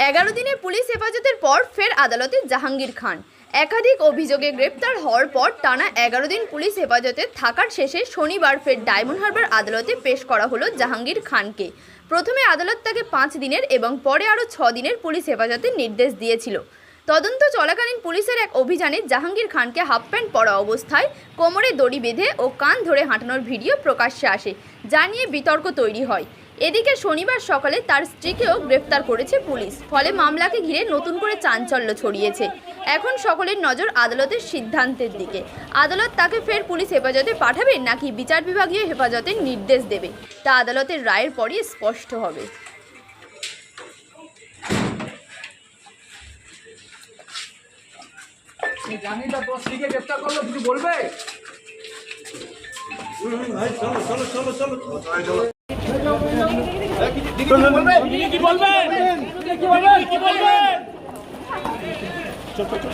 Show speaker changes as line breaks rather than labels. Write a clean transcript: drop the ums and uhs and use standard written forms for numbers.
11 দিনের পুলিশ হেফাজতের পর ফের আদালতে জাহাঙ্গীর খান। একাধিক অভিযোগে গ্রেপ্তার হওয়ার পর টানা 11 দিন পুলিশ হেফাজতে থাকার শেষে শনিবার ফের ডায়মন্ড হারবার আদালতে পেশ করা হলো জাহাঙ্গীর খানকে। প্রথমে আদালত তাকে 5 দিনের এবং পরে আরও 6 দিনের পুলিশ হেফাজতের নির্দেশ দিয়েছিল। তদন্ত চলাকালীন পুলিশের এক অভিযানে জাহাঙ্গীর খানকে হাফ প্যান্ট পরা অবস্থায় কোমরে দড়ি বেঁধে ও কান ধরে হাঁটানোর ভিডিও প্রকাশ্যে আসে, যা নিয়ে বিতর্ক তৈরি হয়। এদিকে শনিবার সকালে তার স্ত্রীকেও গ্রেফতার করেছে পুলিশ, ফলে মামলাকে ঘিরে নতুন করে চাঞ্চল্য ছড়িয়েছে। এখন সকলের নজর আদালতের সিদ্ধান্তের দিকে। আদালত তাকে ফের পুলিশ হেফাজতে পাঠাবে নাকি বিচার বিভাগীয় হেফাজতের নির্দেশ দেবে, তা আদালতের রায়ের পরই স্পষ্ট হবে।
জামিনটা তো স্ত্রীকে গ্রেফতার করলো, কিছু বলবে?
ভাই চলো চলো চলো চলো
কি বলবেন? কি বলবেন? কি বলবেন?
চল চল চল